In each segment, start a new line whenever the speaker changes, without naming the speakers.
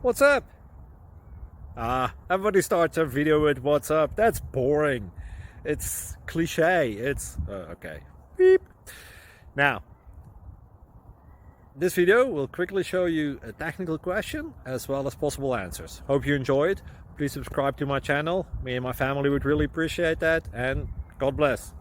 What's up? Everybody starts their video with what's up. That's boring. It's cliche. It's okay. Beep. Now, this video will quickly show you a technical question as well as possible answers. Hope you enjoyed. Please subscribe to my channel. Me and my family would really appreciate that, and God bless.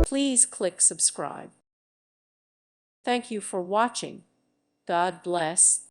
Please click subscribe. Thank you for watching. God bless.